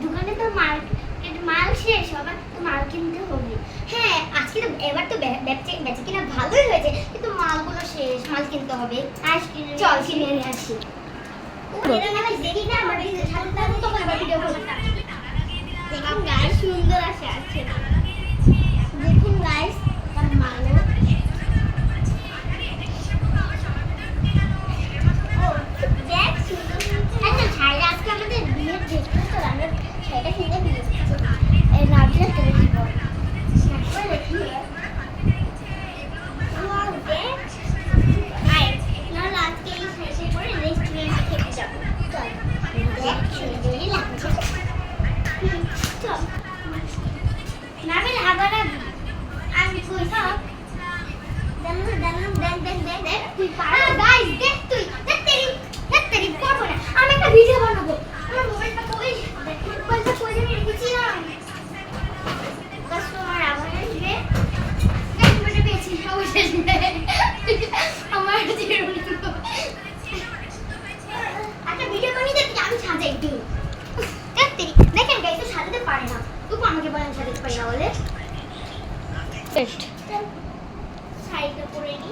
দোকানে তো মাল শেষ, আবার তো মাল কিনতে হবে। হ্যাঁ আজকে তো এবার তো বেচে কিনা ভালোই হয়েছে, কিন্তু মালগুলো শেষ, মাল কিনতে হবে। চল কিনে নিয়ে আসি। দেখি না আমার তখন আবার ভিডিও করবো। দেখুন গাইস সুন্দর আছে দেখুন গাইস তার মালও আজকে আমাদের বিয়ের দেখতে তো আমরা সেটা কিনে দিয়েছি নাচলে করে দিব আজকে এই শেষে করে রেস্টুরেন্টে খেতে যাবো। চল দেখ সুন্দরই লাগছে। চল নামের আবার আমি কই সব দেখ তুই পারো গাইস দেখ তুই দেখ তেরি করবো না, আমি একটা ভিডিও বানাবো। আমার মোবাইলটা কই মোবাইলটা কই জানি রেখেছিলাম। কাস্টমার আবার আসবে দেখ মনে পেয়েছি অবশেষ আমার জীবন একটা ভিডিও বানিয়ে দেখ আমি সাজাই একটু দেখ তেরি দেখেন গাইস তো সাজাতে পারে না, তুই আমাকে বলেন সাজাতে পারি না বলে শাড়িটা পরে নি।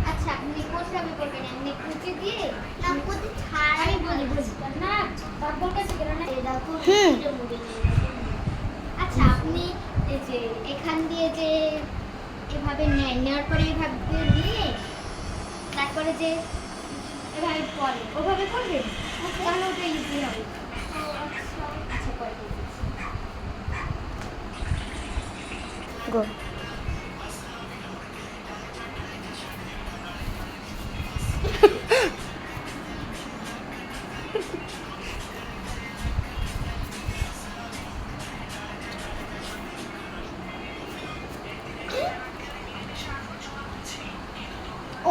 আচ্ছা আপনি কোথায় করবেন এমনি কুচি দিয়ে না কুচি ছাড়াই বলি না তারপর কাছে গেল না এই দেখো আচ্ছা আপনি এই যে এখান দিয়ে যে এভাবে নেওয়ার পরে এভাবে দিয়ে তারপরে যে এভাবে পরে ওভাবে করবেন তাহলে ওটা ইজি হবে। আচ্ছা পরে গো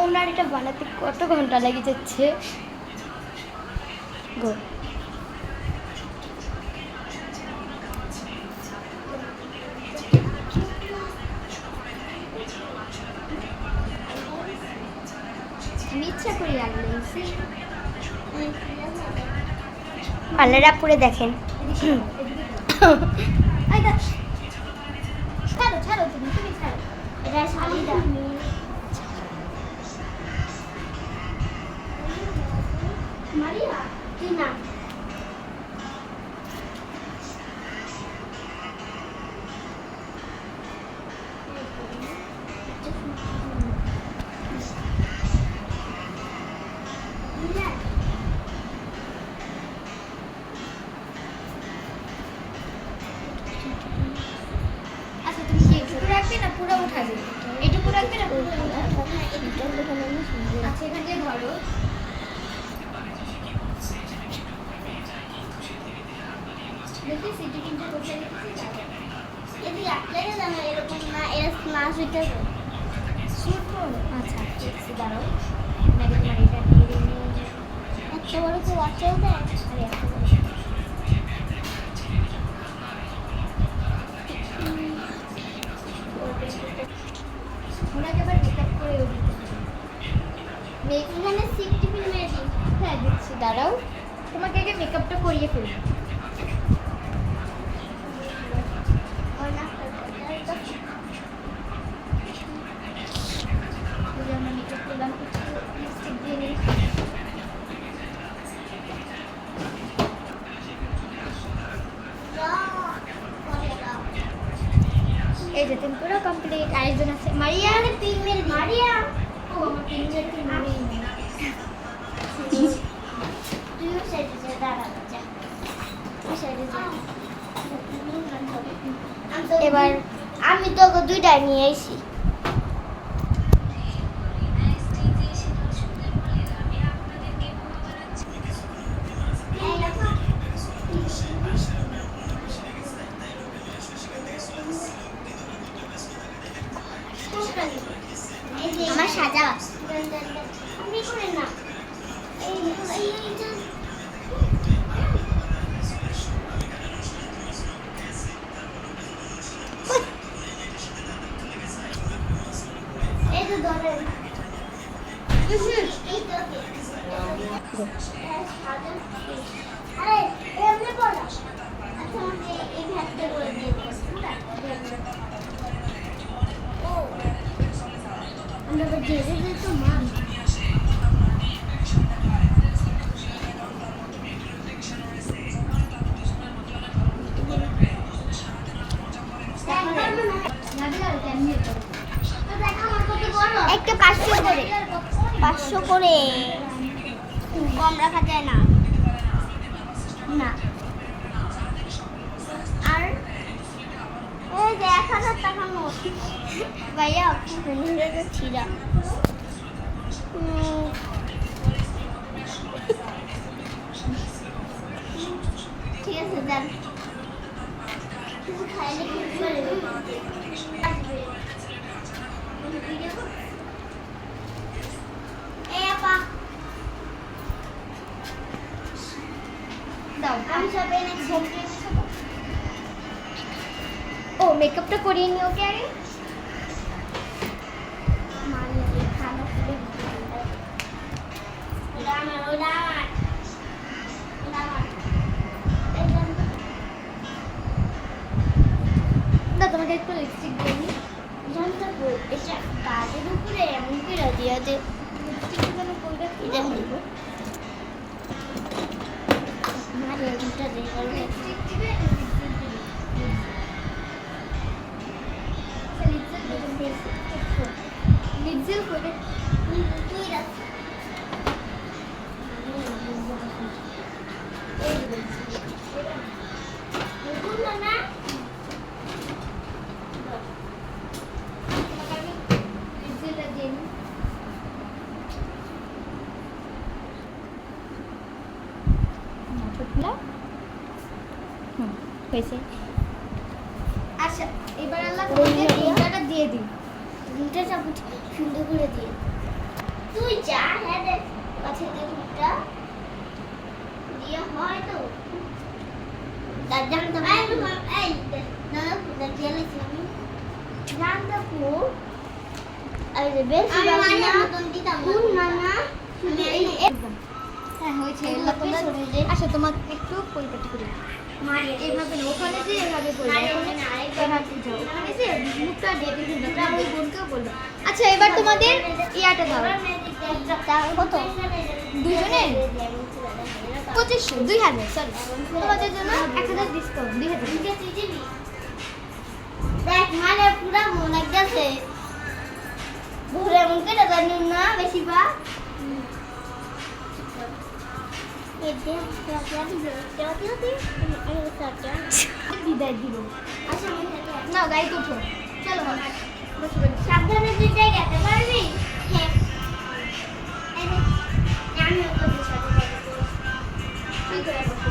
ওনার এটা বানাতে কত ঘন্টা লেগে যাচ্ছে গো ইচ্ছা করি লাগলেছি পার্লারটা পুরে দেখেন ছাড়ো ছাড়ো তুমি ছাড়ো এটা শাড়িটা মারিয়া কি না আচ্ছা তুমি কি একটু রাখবে না পুরো উঠাবে এটুকু রাখবে না পুরো আচ্ছা এখান দিয়ে ধরো দেখি সিটি কিনতে কোথায় রেখেছি এদি আপনারা জানো এরকম না এর ক্লাস হইতে শুট করো আচ্ছা দেখছি দাঁড়াও নাকি তোমার এটা দিয়ে নিয়ে এত বড় তো ওয়াচও দেয় আরে এত বড় ওনাকে আবার মেকআপ করে দিতে এখানে সিফটি পিন মেরে দিই হ্যাঁ দিচ্ছি দাঁড়াও তোমাকে আগে মেকআপটা করিয়ে ফেলবো এই যে তুমি পুরো কমপ্লিট আরেকজন আছে মারিয়া আরে পিন মেরে মারিয়া ও আমার পিন মেরে তুই মারি তুইও সাইডে যা দাঁড়া যা ওই সাইডে যা এবার আমি তো দুইটা নিয়ে আইছি আমি করে না এই তো ধরেন এই তো আরে এমনি পড়া আচ্ছা আমাকে এই ভাতটা করে দিয়ে দাও ও আমরা দিয়ে দিই তো মা একটা 500 করে কম রাখা যায় না না আর ওই যে 1000 টাকা নোট ভাইয়া ছিড়া ঠিক আছে যান কিছু খাইলে আমি সব এনেছি ও মেকআপটা করিয়ে নিও কে আগে মারিয়ে খানা করে তোমাকে একটু লিপস্টিক দিয়ে নি জানতে এটা কাজের উপরে এমন করে দিয়ে যে লিপস্টিক যেন করবে এটা দিব মারে এটা দিয়ে লিপস্টিক দিবে লিপস্টিক করে তুই রাখ না হয়েছে আচ্ছা এবার আল্লাহ তোমাকে দিয়ে দিই দুইটা চামচ সুন্দর করে দিয়ে তুই যা হ্যাঁ দেখ কাছে দুইটা দিয়ে হয় তো তার জানতে এই না না দিয়ে আমি জানতে কো এই যে বেশি বানা মতন দিতাম না এই হ্যাঁ হয়েছে আচ্ছা তোমাকে একটু পরিপাটি করে এইভাবে ওখানে যে এভাবে মুখটা ডেকে কিন্তু ওই বোনকেও বলবো আচ্ছা এবার তোমাদের ইয়াটা দাও কত দুজনে 2500 2000 সরি তোমাদের জন্য 1000 ডিসকাউন্ট 2000 দেখ মানে পুরো মনে গেছে ঘুরে মন করে জানি না বেশি বা বিদায় দিব আচ্ছা না গাড়ি উঠো চলো সাবধানে তুই জায়গা যেতে পারবি হ্যাঁ আমি ওকে সাথে যাবো তুই করে বসে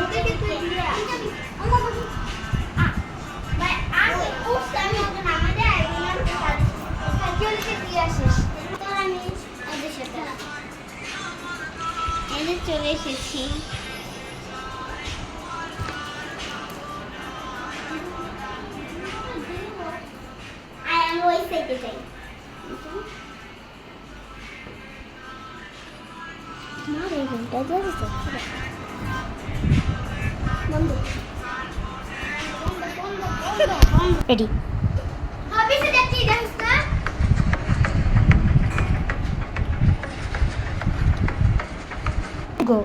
ওকে তুই দিয়ে আমার বসে ভাই আমি ওস আমি ওকে নামা দেয় ওনার সাইকেলকে দিয়ে আসিস তো আমি ওদের সাথে এনে চলে এসেছি আমি ওই সাইডে যাই না রে ঘন্টা যাচ্ছে বন্ধ রেডি অফিসে যাচ্ছি জানিস না গো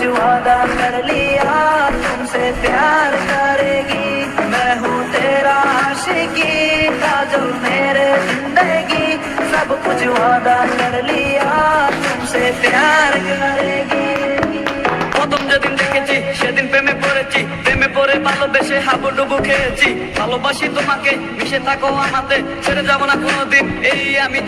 वादा कर लिया तुमसे प्यार करेगी मैं हूँ तेरा आशिकी काजल मेरे जिंदगी सब कुछ वादा कर लिया तुमसे प्यार करेगी প্রথম যেদিন দেখেছি সেদিন প্রেমে পড়েছি প্রেমে পড়ে ভালোবেসে হাবুডুবু খেয়েছি ভালোবাসি তোমাকে মিশে থাকো আমাতে ছেড়ে যাবো না কোনোদিন এই আমি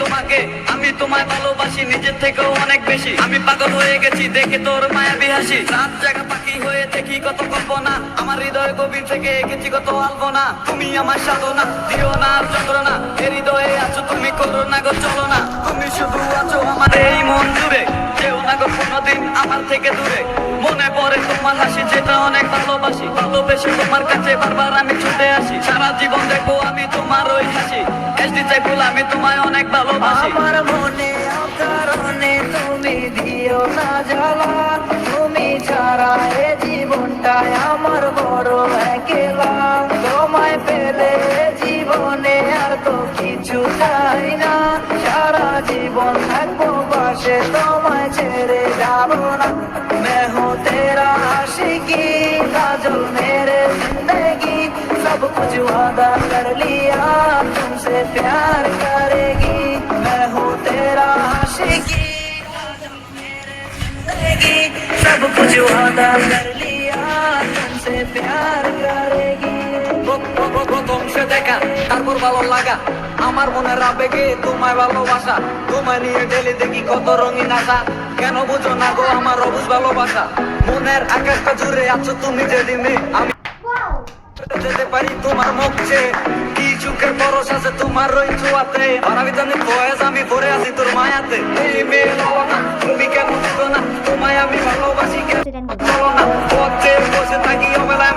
তোমায় ভালোবাসি নিজের থেকেও অনেক বেশি আমি পাগল হয়ে গেছি দেখে তোর মায়াবী হাসি রাত জাগা পাখি হয়ে দেখি কত কল্পনা আমার হৃদয় গভীর থেকে এঁকেছি কত আলপনা তুমি আমার সাধনা দিও না আর যন্ত্রণা এ হৃদয়ে আছো তুমি করো না গো চলো না তুমি শুধু আছো আমার এই মন জুড়ে যেও না গো কোনোদিন আমার থেকে দূরে মনে পড়ে তোমার হাসি যেটা অনেক ভালোবাসি ভালোবেসে তোমার কাছে বারবার আমি ছুটে আসি সারা জীবন দেখবো আমি তোমার ওই হাসি এসডি চাইফুল আমি তোমায় অনেক ভালোবাসি আমার মনে কারণে তুমি দিও না জ্বালা তুমি ছাড়া এ জীবনটাই আমার বড় একলা তোমায় পেলে জীবনে আর তো কিছু চাই না সারা জীবন থাকবো পাশে তোমায় ছেড়ে যাবো না मैं हूँ तेरा आशिकी काजल मेरे जिंदगी सब कुछ वादा कर लिया तुमसे प्यार करेगी मैं हूँ तेरा आशिकी काजल मेरे जिंदगी सब कुछ वादा कर लिया तुमसे प्यार करेगी প্রথম সে দেখা তারপর ভালো লাগা আমার মনের আবেগে তোমায় ভালোবাসা তোমায় নিয়ে ডেলি দেখি কত রঙিন আশা কেন বুঝো না গো আমার অবুঝ ভালোবাসা মনের আকাশটা জুড়ে আছো তুমি যেদিনে আমি যেতে পারি তোমার মুখে কি চুকের পরশ আছে তোমার ওই ছোঁয়াতে আর আমি জানি বয়স আমি ভরে আছি তোর মায়াতে এই মেয়ে বলো না তুমি কেন বুঝো না তোমায় আমি ভালোবাসি কেন বলো না পথে বসে থাকি অবেলায়